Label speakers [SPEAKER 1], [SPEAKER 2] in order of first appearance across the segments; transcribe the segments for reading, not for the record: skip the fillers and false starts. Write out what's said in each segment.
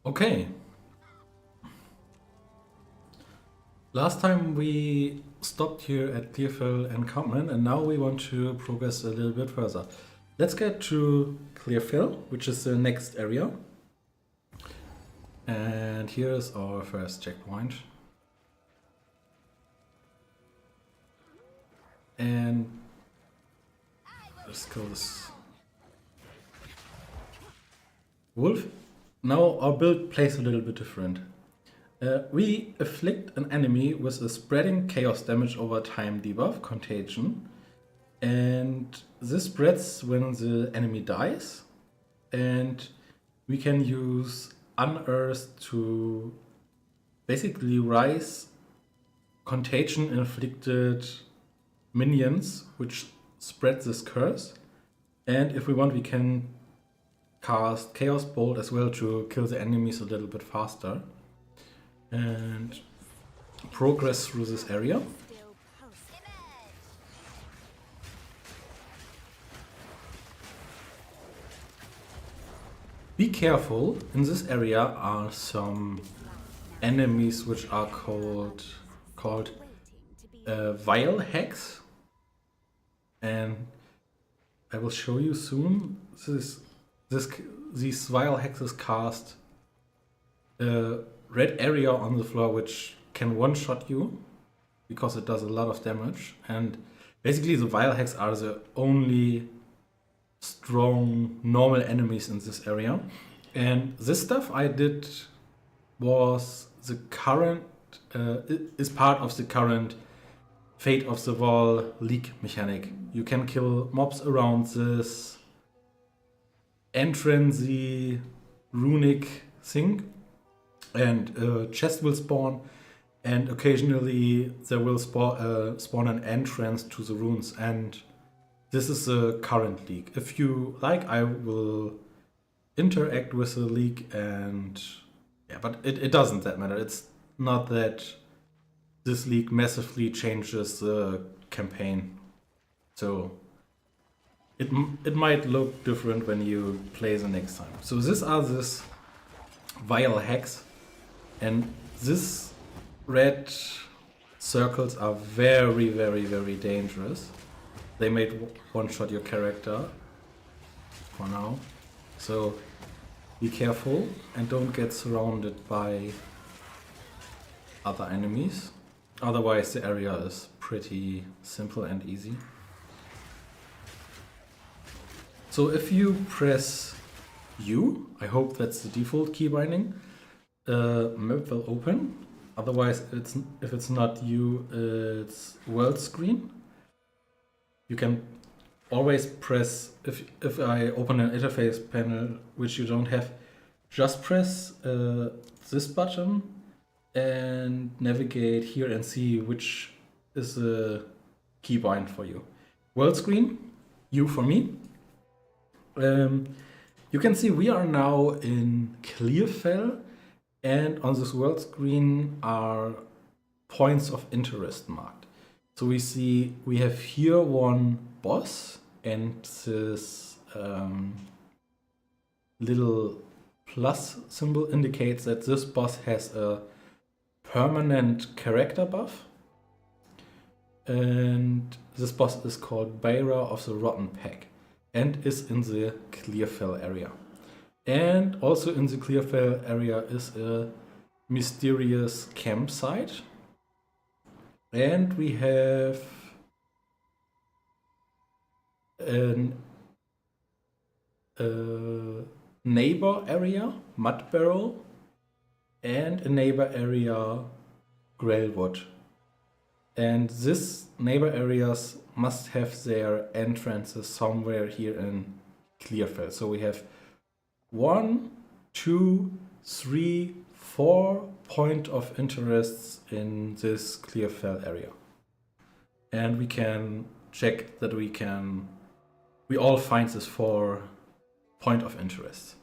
[SPEAKER 1] Okay. Last time we stopped here at Clearfell encampment, and now we want to progress a little bit further. Let's get to Clearfell, which is the next area. And here's our first checkpoint. And let's kill this wolf. Now our build plays a little bit different. We afflict an enemy with a spreading chaos damage over time debuff, Contagion. And this spreads when the enemy dies. And we can use Unearth to basically rise Contagion inflicted minions, which spread this curse. And if we want, we can cast Chaos Bolt as well to kill the enemies a little bit faster. And progress through this area. Be careful, in this area are some enemies which are called Vile Hex. And I will show you soon. These Vile Hexes cast red area on the floor which can one-shot you because it does a lot of damage. And basically the Vile Hex are the only strong normal enemies in this area. And this stuff I did was the current is part of the current Fate of the Wall League mechanic. You can kill mobs around this entrancey runic thing, and a chest will spawn, and occasionally there will spawn an entrance to the runes. And this is the current league. If you like, I will interact with the league, and yeah, but it doesn't that matter. It's not that this league massively changes the campaign, so it might look different when you play the next time. So these are this Vile Hex, and this red circles are very, very, very dangerous. They might one-shot your character for now, so be careful and don't get surrounded by other enemies. Otherwise the area is pretty simple and easy. So if you press U, I hope that's the default key binding, map will open. Otherwise, if it's not U, it's world screen. You can always press, if I open an interface panel which you don't have, just press this button and navigate here and see which is the keybind for you. World screen, U for me. You can see we are now in Clearfell, and on this world screen are points of interest marked. So we see we have here one boss, and this little plus symbol indicates that this boss has a permanent character buff. And this boss is called Bearer of the Rotten Pack and is in the Clearfell area. And also in the Clearfell area is a mysterious campsite. And we have a neighbor area, Mud Barrel, and a neighbor area, Grailwood. And these neighbor areas must have their entrances somewhere here in Clearfell. So we have 1, 2, 3, 4 point of interests in this Clearfell area. And we can check that we all find this 4 point of interest.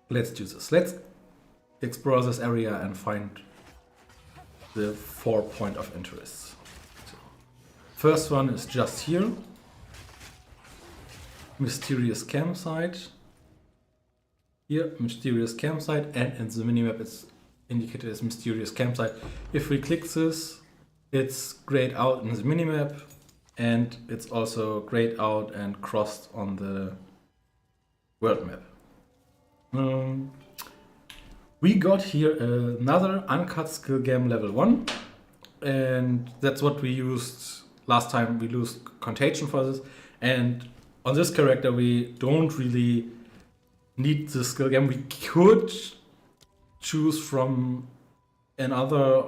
[SPEAKER 1] Let's do this. Let's explore this area and find the 4 point of interest. So, first one is just here. Mysterious campsite. Here, mysterious campsite, and in the minimap it's indicated as mysterious campsite. If we click this, it's grayed out in the minimap, and it's also grayed out and crossed on the world map. We got here another uncut skill gem level 1, and that's what we used last time. We used Contagion for this, and on this character we don't really need the skill gem. We could choose from another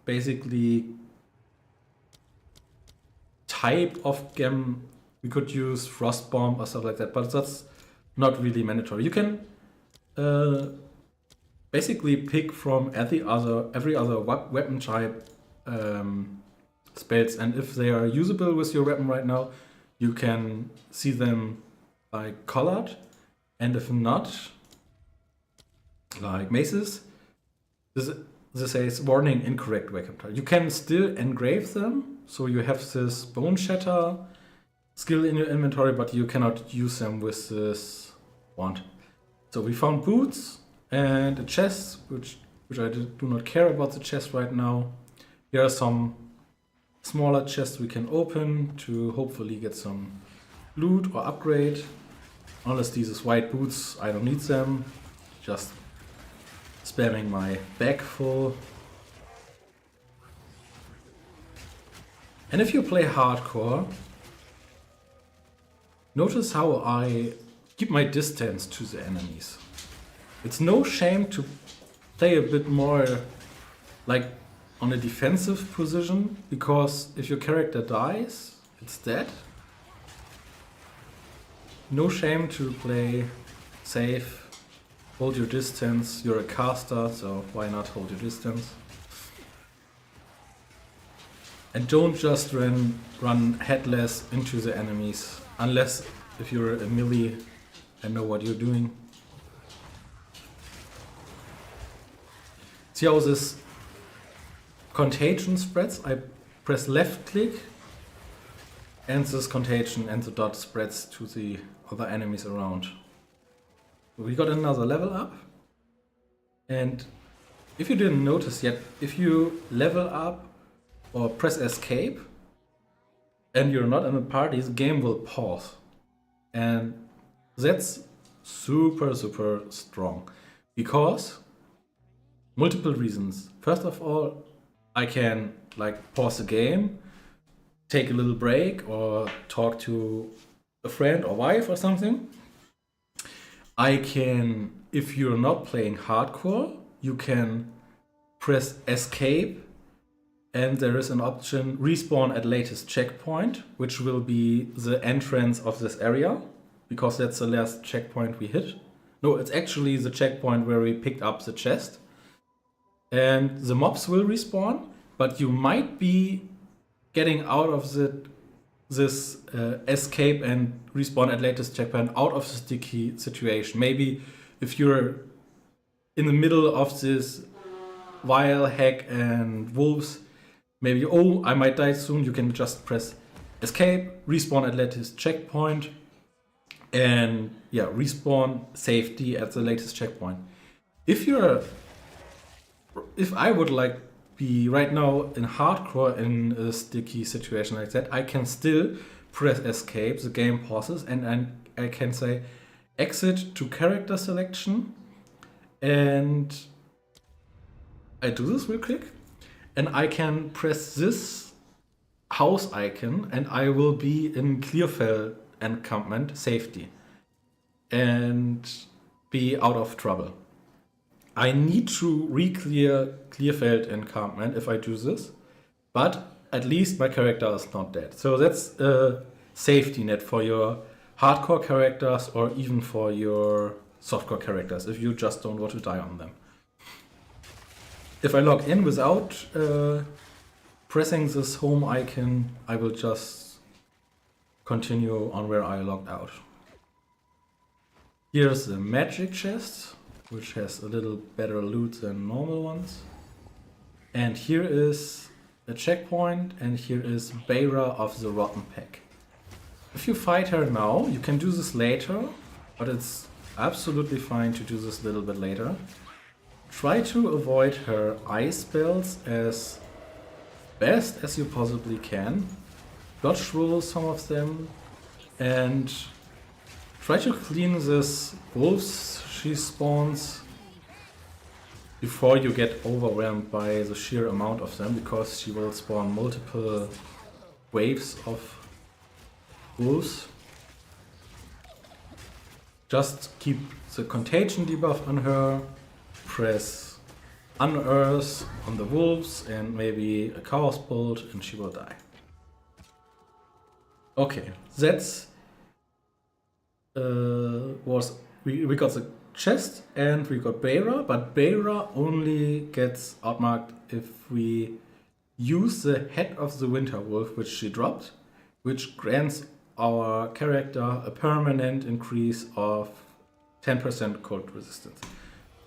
[SPEAKER 1] basically type of gem. We could use Frost Bomb or stuff like that, but that's not really mandatory. You can basically pick from every other weapon type spells, and if they are usable with your weapon right now, you can see them like colored, and if not, like maces, this says warning incorrect weapon type. You can still engrave them, so you have this Bone Shatter skill in your inventory, but you cannot use them with this wand. So we found boots and a chest, which I do not care about the chest right now. Here are some smaller chests we can open to hopefully get some loot or upgrade. Unless these white boots, I don't need them. Just spamming my bag full. And if you play hardcore, notice how I keep my distance to the enemies. It's no shame to play a bit more like on a defensive position, because if your character dies, it's dead. No shame to play safe, hold your distance. You're a caster, so why not hold your distance? And don't just run headless into the enemies, unless if you're a melee and know what you're doing. See how this contagion spreads? I press left click and this contagion and the dot spreads to the other enemies around. We got another level up, and if you didn't notice yet, if you level up or press escape and you're not in a party, the game will pause, and that's super strong because multiple reasons. First of all, I can like pause the game, take a little break, or talk to a friend or wife or something. I can, if you're not playing hardcore, you can press escape and there is an option respawn at latest checkpoint, which will be the entrance of this area, because that's the last checkpoint we hit. No, it's actually the checkpoint where we picked up the chest. And the mobs will respawn, but you might be getting out of this escape and respawn at latest checkpoint out of the sticky situation. Maybe if you're in the middle of this vile hack and wolves, maybe, oh, I might die soon, you can just press escape, respawn at latest checkpoint, and yeah, respawn safety at the latest checkpoint. If I would like be right now in hardcore in a sticky situation like that, I can still press escape, the game pauses, and I can say exit to character selection, and I do this real quick, and I can press this house icon and I will be in Clearfell encampment safety and be out of trouble. I need to re-clear Clearfeld encampment if I do this, but at least my character is not dead. So that's a safety net for your hardcore characters or even for your softcore characters if you just don't want to die on them. If I log in without pressing this home icon, I will just continue on where I logged out. Here's the magic chest, which has a little better loot than normal ones. And here is a checkpoint, and here is Beira of the Rotten Pack. If you fight her now, you can do this later, but it's absolutely fine to do this a little bit later. Try to avoid her ice spells as best as you possibly can. Dodge roll some of them and try to clean this wolves she spawns before you get overwhelmed by the sheer amount of them, because she will spawn multiple waves of wolves. Just keep the contagion debuff on her, press unearth on the wolves and maybe a chaos bolt and she will die. Okay, that's we got the chest and we got Beira, but Beira only gets outmarked if we use the head of the winter wolf which she dropped, which grants our character a permanent increase of 10% cold resistance.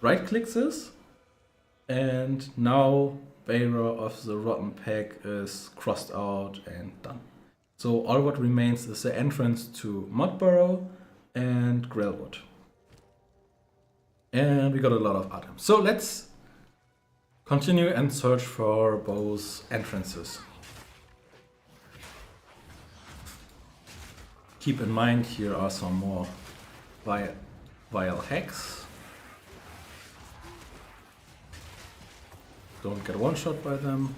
[SPEAKER 1] Right click this and now Beira of the Rotten Pack is crossed out and done. So all what remains is the entrance to Mudburrow and Grellwood. And we got a lot of items. So let's continue and search for both entrances. Keep in mind here are some more vile hacks. Don't get one shot by them.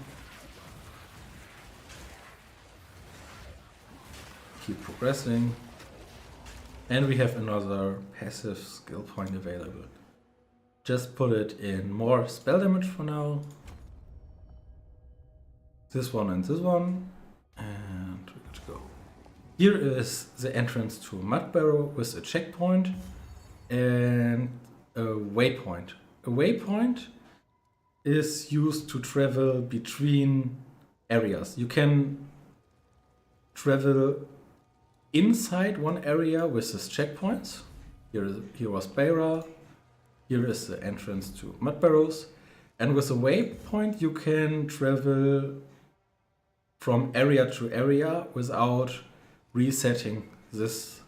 [SPEAKER 1] Keep progressing. And we have another passive skill point available. Just put it in more spell damage for now. This one and this one. And we're good to go. Here is the entrance to Mudburrow with a checkpoint and a waypoint. A waypoint is used to travel between areas. You can travel inside one area with these checkpoints. Here was Beira. Here is the entrance to Mudburrows. And with a waypoint you can travel from area to area without resetting this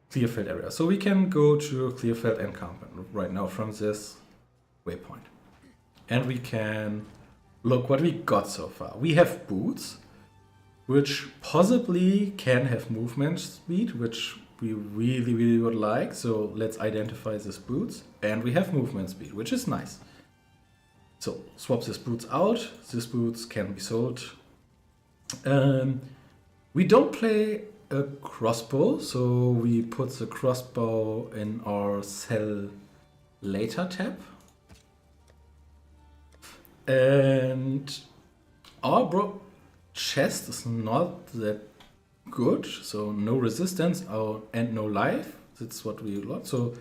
[SPEAKER 1] Clearfield area. So we can go to Clearfield encampment right now from this waypoint. And we can look what we got so far. We have boots, which possibly can have movement speed, which we really would like. So let's identify these boots. And we have movement speed, which is nice. So swap these boots out. These boots can be sold. We don't play a crossbow, so we put the crossbow in our sell later tab. And our chest is not that good, so no resistance and no life. That's what we got. So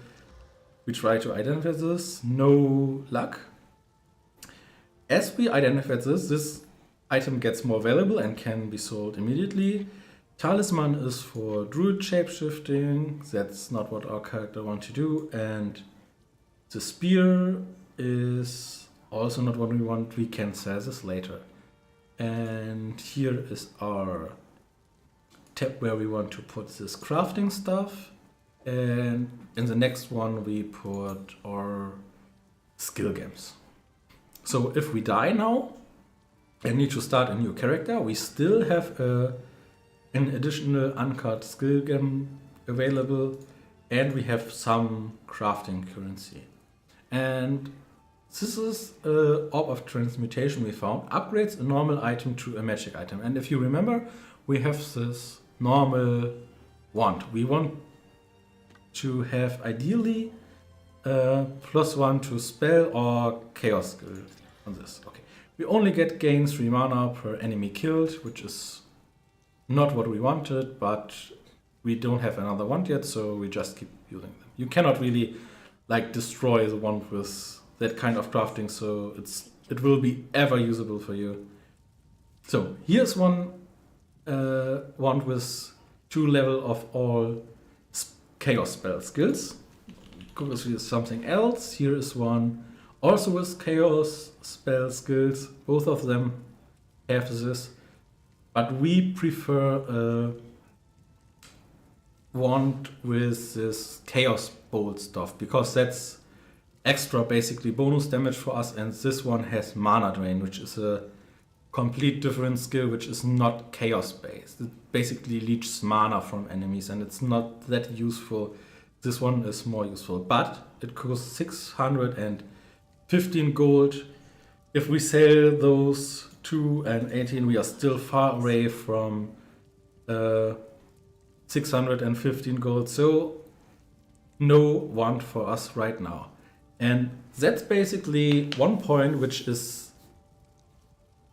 [SPEAKER 1] we try to identify this. No luck. As we identify this item gets more valuable and can be sold immediately. Talisman is for druid shapeshifting. That's not what our character wants to do. And the spear is also not what we want. We can sell this later. And here is our tab where we want to put this crafting stuff. And in the next one we put our skill games. So if we die now and need to start a new character, we still have an additional uncut skill gem available, and we have some crafting currency. And this is Orb of Transmutation we found. Upgrades a normal item to a magic item. And if you remember, we have this normal wand. We want to have ideally +1 to spell or chaos skill on this. Okay. We only get gain 3 mana per enemy killed, which is not what we wanted, but we don't have another wand yet, so we just keep using them. You cannot really like destroy the wand with that kind of crafting, so it will be ever usable for you. So here's one wand with 2 level of all chaos spell skills. Obviously is something else. Here is one also with chaos spell skills. Both of them have this, but we prefer want with this Chaos Bolt stuff, because that's extra basically bonus damage for us, and this one has Mana Drain, which is a complete different skill, which is not Chaos based. It basically leeches mana from enemies, and it's not that useful. This one is more useful, but it costs 615 gold. If we sell those 2 and 18, we are still far away from 615 gold, so no one for us right now. And that's basically one point which is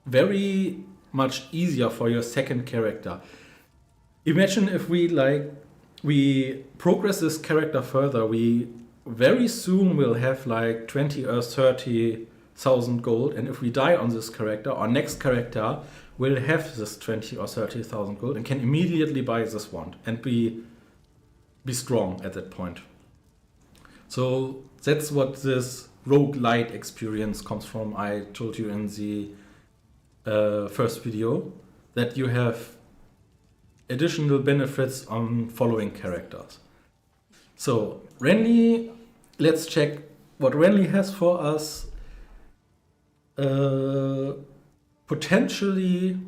[SPEAKER 1] very much easier for your second character. Imagine if we progress this character further, we very soon will have like 20 or 30,000 gold, and if we die on this character, our next character will have this 20 or 30,000 gold and can immediately buy this wand and be strong at that point. So that's what this roguelite experience comes from. I told you in the first video that you have additional benefits on following characters. So Renly, let's check what Renly has for us. Potentially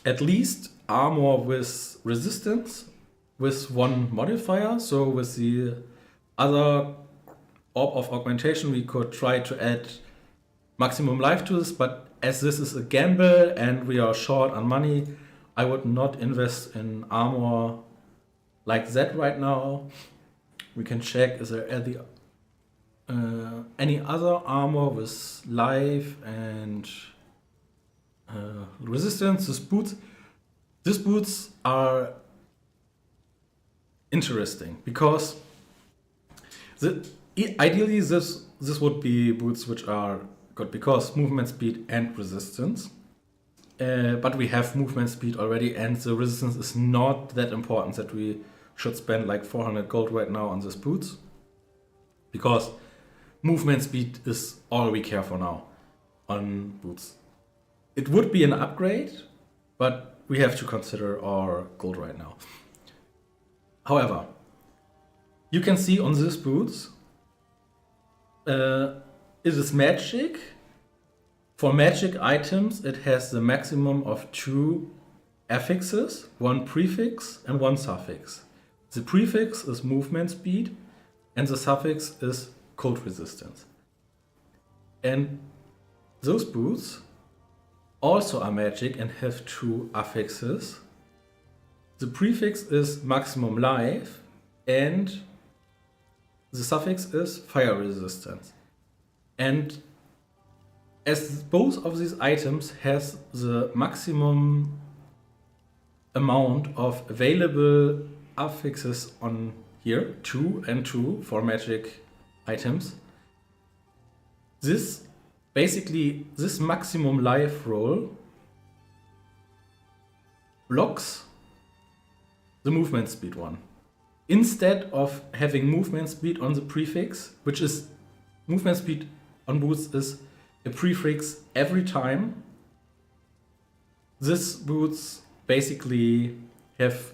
[SPEAKER 1] at least armor with resistance with one modifier. So with the other Orb of Augmentation we could try to add maximum life to this, but as this is a gamble and we are short on money, I would not invest in armor like that right now. We can check, is there any other armor with life and resistance? These boots are interesting because ideally this would be boots which are good because movement speed and resistance. But we have movement speed already, and the resistance is not that important that we should spend like 400 gold right now on these boots, because movement speed is all we care for now on boots. It would be an upgrade, but we have to consider our gold right now. However, you can see on these boots, it is magic. For magic items, it has the maximum of 2 affixes, 1 prefix and 1 suffix. The prefix is movement speed and the suffix is cold resistance. And those boots also are magic and have 2 affixes. The prefix is maximum life and the suffix is fire resistance. And as both of these items has the maximum amount of available affixes on here, 2 and 2 for magic items, this maximum life roll blocks the movement speed one. Instead of having movement speed on the prefix, which is movement speed on boots is a prefix every time, these boots basically have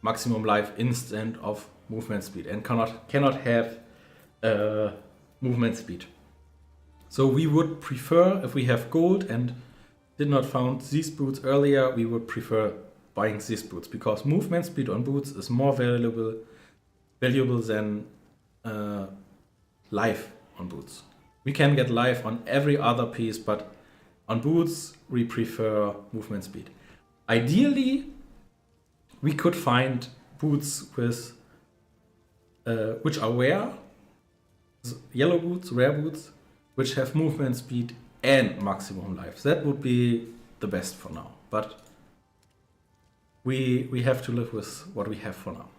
[SPEAKER 1] maximum life instead of movement speed and cannot have movement speed. So we would prefer, if we have gold and did not found these boots earlier, we would prefer buying these boots because movement speed on boots is more valuable than life on boots. We can get life on every other piece, but on boots we prefer movement speed. Ideally, we could find boots with which are rare, yellow boots, rare boots, which have movement speed and maximum life. That would be the best for now, but we have to live with what we have for now.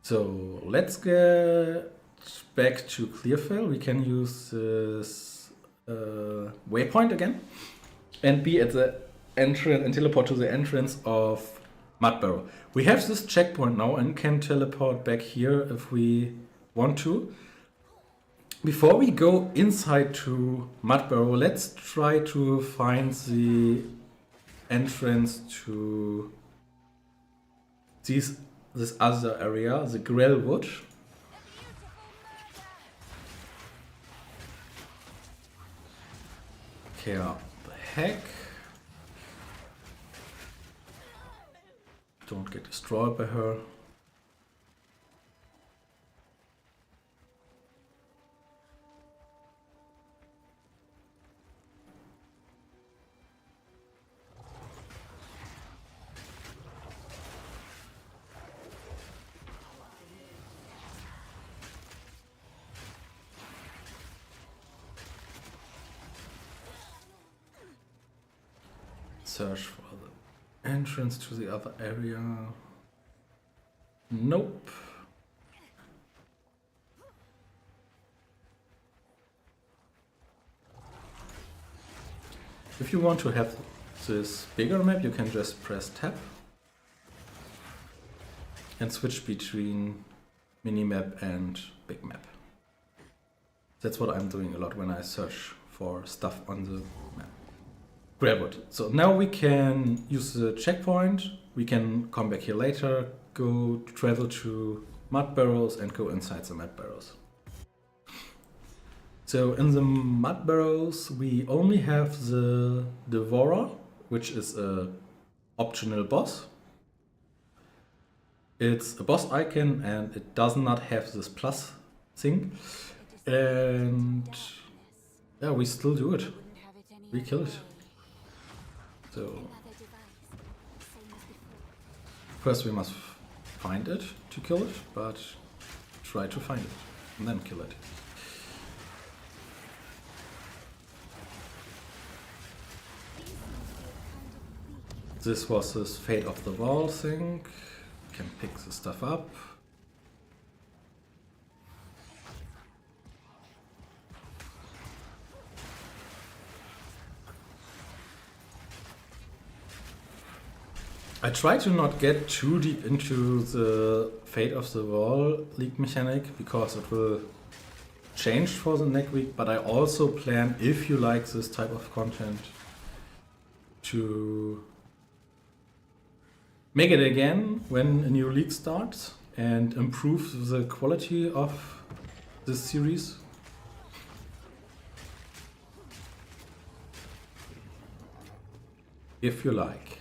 [SPEAKER 1] So let's get back to Clearfell. We can use this waypoint again and be at the entrance and teleport to the entrance of Mudbarrow. We have this checkpoint now and can teleport back here if we want to. Before we go inside to Mudbarrow, let's try to find the entrance to this other area, the Grell Wood. Okay, the heck. Don't get destroyed by her. Search for the entrance to the other area. Nope. If you want to have this bigger map, you can just press tab and switch between minimap and big map. That's what I'm doing a lot when I search for stuff on the map. Gravelwood. So now we can use the checkpoint. We can come back here later, go travel to mud barrows and go inside the mud barrows. So in the mud barrows we only have the Devourer, which is a optional boss. It's a boss icon and it does not have this plus thing. And yeah, we still do it. We kill it. So first we must find it to kill it, but try to find it and then kill it. This was this Fate of the Wall thing. You can pick the stuff up. I try to not get too deep into the Fate of the Wall League mechanic because it will change for the next week, but I also plan, if you like this type of content, to make it again when a new league starts and improve the quality of this series. If you like.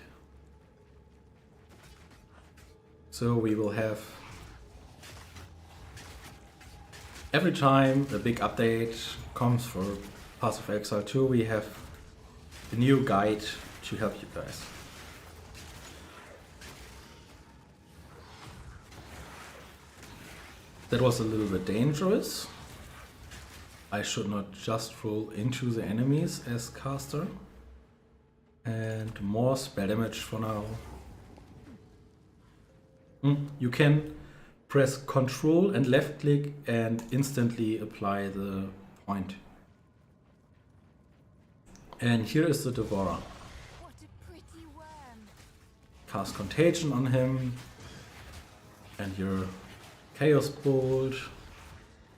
[SPEAKER 1] So we will have every time a big update comes for Path of Exile 2, we have a new guide to help you guys. That was a little bit dangerous. I should not just roll into the enemies as caster. And more spell damage for now. You can press Ctrl and left click and instantly apply the point. And here is the Devourer.
[SPEAKER 2] What a pretty worm.
[SPEAKER 1] Cast Contagion on him. And your Chaos Bolt,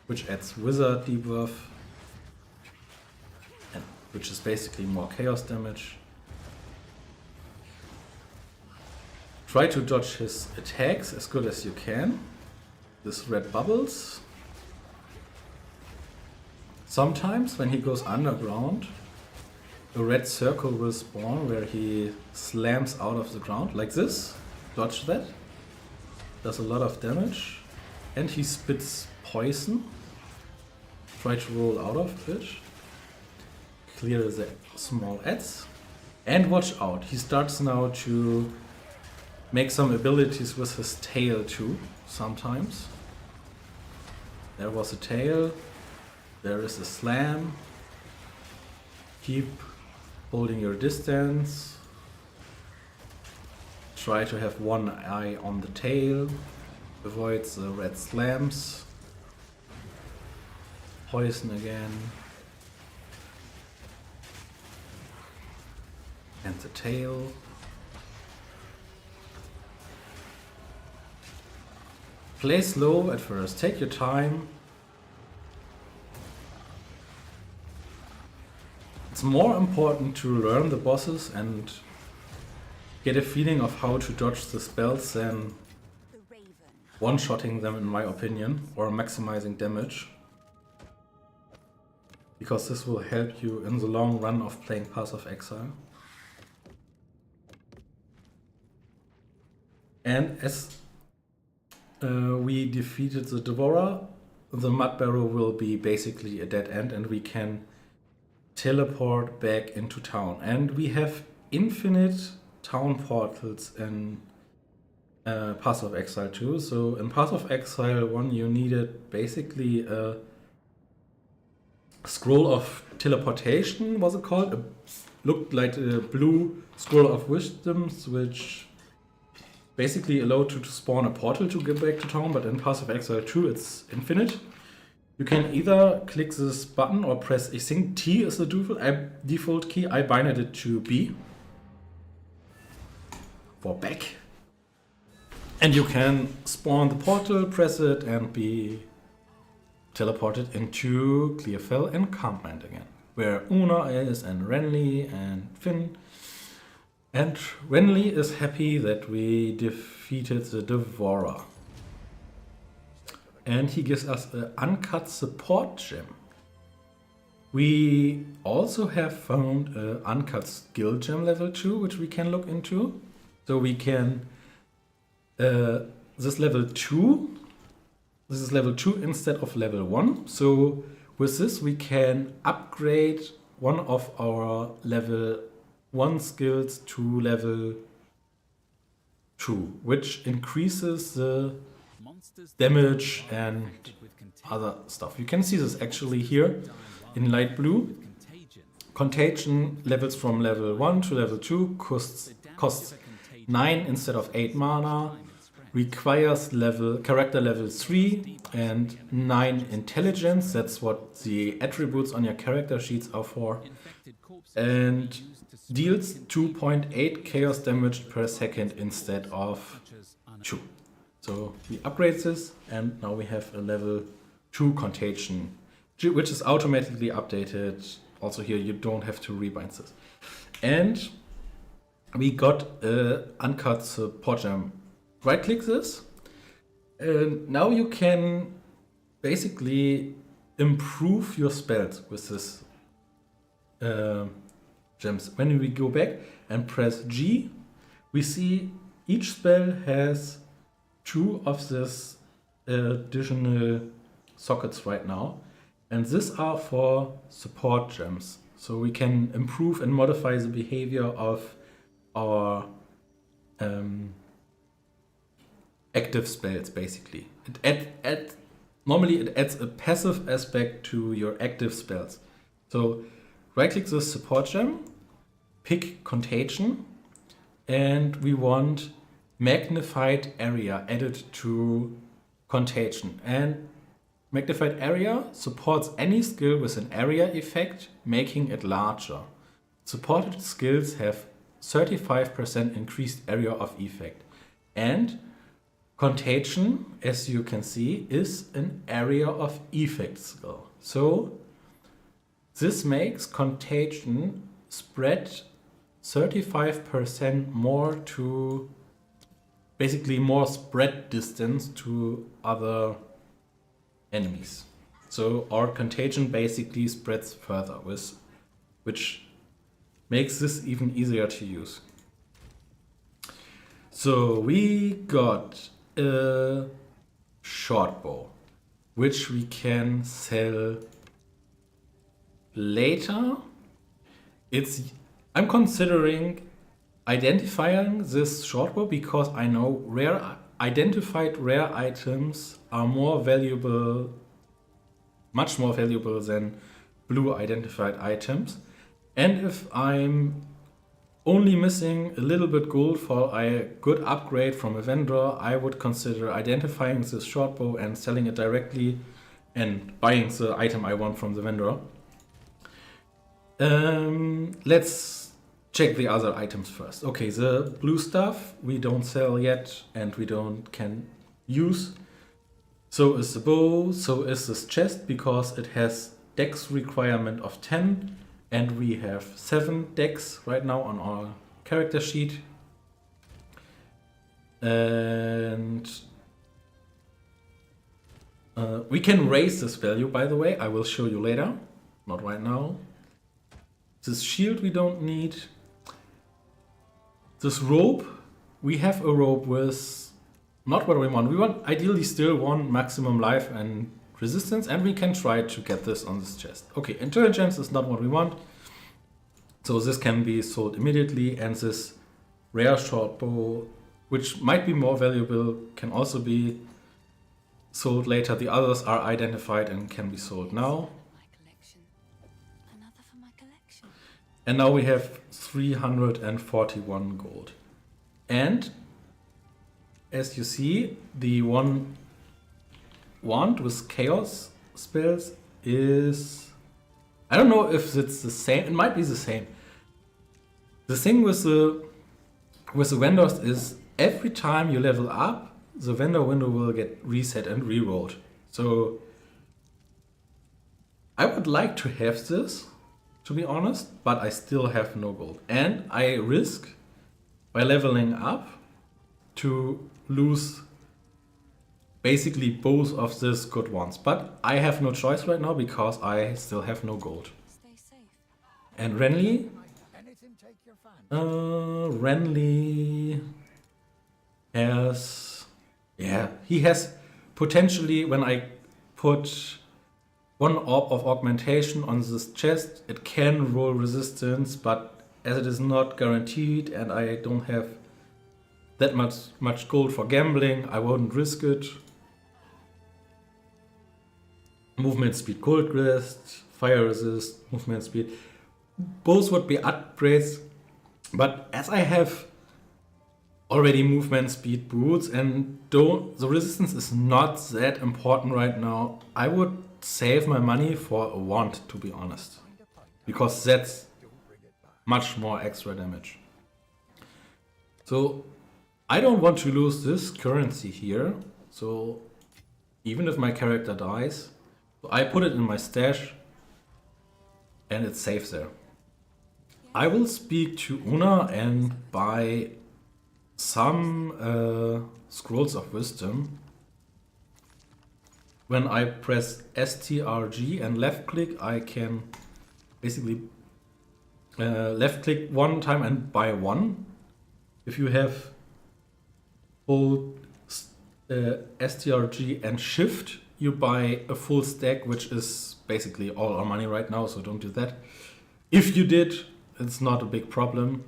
[SPEAKER 1] which adds Wizard debuff, and which is basically more chaos damage. Try to dodge his attacks as good as you can. This red bubbles. Sometimes when he goes underground, a red circle will spawn where he slams out of the ground, like this. Dodge that. Does a lot of damage. And he spits poison. Try to roll out of it. Clear the small adds. And watch out, he starts now to make some abilities with his tail too, sometimes. There was a tail, there is a slam. Keep holding your distance. Try to have one eye on the tail. Avoid the red slams. Poison again. And the tail. Play slow at first, take your time. It's more important to learn the bosses and get a feeling of how to dodge the spells than one-shotting them in my opinion, or maximizing damage. Because this will help you in the long run of playing Path of Exile. And as we defeated the Devourer, the Mud Barrow will be basically a dead end and we can teleport back into town. And we have infinite town portals in Path of Exile 2. So in Path of Exile 1 you needed basically a scroll of teleportation, was it called? It looked like a blue scroll of wisdoms, which basically allowed you to spawn a portal to get back to town, but in Path of Exile 2 it's infinite. You can either click this button or press, I think T is the default key. I binded it to B for back. And you can spawn the portal, press it, and be teleported into Clearfell encampment again, where Una is, and Renly, and Finn. And Renly is happy that we defeated the Devourer. And he gives us an uncut support gem. We also have found an uncut skill gem level 2, which we can look into. So we can, this is level 2 instead of level 1. So with this we can upgrade one of our level 1 skills to level 2, which increases the damage and other stuff. You can see this actually here in light blue. Contagion levels from level 1 to level 2 costs 9 instead of 8 mana, requires character level 3 and 9 intelligence, that's what the attributes on your character sheets are for, and deals 2.8 chaos damage per second instead of 2. So we upgrade this and now we have a level 2 contagion, which is automatically updated. Also here you don't have to rebind this. And we got a uncut support gem. Right click this and now you can basically improve your spells with this gems. When we go back and press G, we see each spell has 2 of this additional sockets right now, and these are for support gems. So we can improve and modify the behavior of our active spells basically. Normally it adds a passive aspect to your active spells. So right click the support gem, pick Contagion, and we want magnified area added to Contagion. And magnified area supports any skill with an area effect, making it larger. Supported skills have 35% increased area of effect. And Contagion, as you can see, is an area of effect skill. So this makes Contagion spread 35% more to basically more spread distance to other enemies. So our Contagion basically spreads further, which makes this even easier to use. So we got a short bow, which we can sell later. I'm considering identifying this short bow because I know identified rare items are more valuable, much more valuable than blue identified items. And if I'm only missing a little bit gold for a good upgrade from a vendor, I would consider identifying this short bow and selling it directly and buying the item I want from the vendor. Let's check the other items first. Okay, the blue stuff we don't sell yet and we can use. So is the bow, so is this chest because it has dex requirement of 10 and we have 7 dex right now on our character sheet. And We can raise this value, by the way. I will show you later. Not right now. This shield we don't need. This rope, we have a rope with not what we want. We want ideally still 1 maximum life and resistance, and we can try to get this on this chest. Okay, intelligence is not what we want. So this can be sold immediately, and this rare short bow, which might be more valuable, can also be sold later. The others are identified and can be sold now.
[SPEAKER 2] Another for my collection.
[SPEAKER 1] And now we have 341 gold. And as you see, the one wand with chaos spells is... I don't know if it's the same. It might be the same. The thing with the vendors is every time you level up, the vendor window will get reset and rerolled. So I would like to have this, to be honest, but I still have no gold. And I risk, by leveling up, to lose basically both of these good ones. But I have no choice right now because I still have no gold.
[SPEAKER 2] Stay safe.
[SPEAKER 1] And Renly has... yeah, he has potentially, when I put 1 orb of augmentation on this chest, it can roll resistance, but as it is not guaranteed and I don't have that much gold for gambling, I won't risk it. Movement speed, cold rest, fire resist, movement speed. Both would be upgrades, but as I have already movement speed boots and the resistance is not that important right now, I would save my money for a wand, to be honest, because that's much more extra damage. So I don't want to lose this currency here, so even if my character dies, I put it in my stash and it's safe there. I will speak to Una and buy some scrolls of wisdom. When I press STRG and left click, I can basically left click 1 time and buy 1. If you have hold STRG and shift, you buy a full stack, which is basically all our money right now, so don't do that. If you did, it's not a big problem.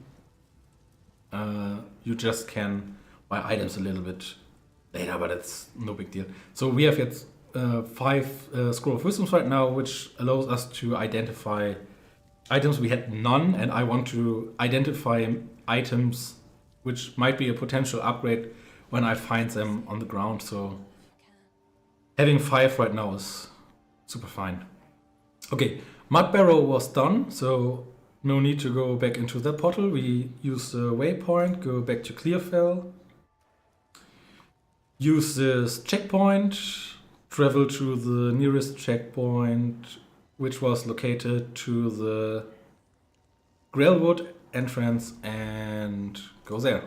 [SPEAKER 1] You just can buy items a little bit later, but it's no big deal. So we have yet 5 scroll of wisdoms right now, which allows us to identify items we had none, and I want to identify items which might be a potential upgrade when I find them on the ground. So having 5 right now is super fine. Okay, Mud Barrow was done, so no need to go back into that portal. We use the waypoint, go back to Clearfell, use this checkpoint, travel to the nearest checkpoint, which was located to the Grailwood entrance, and go there.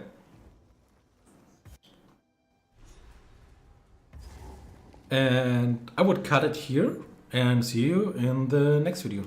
[SPEAKER 1] And I would cut it here and see you in the next video.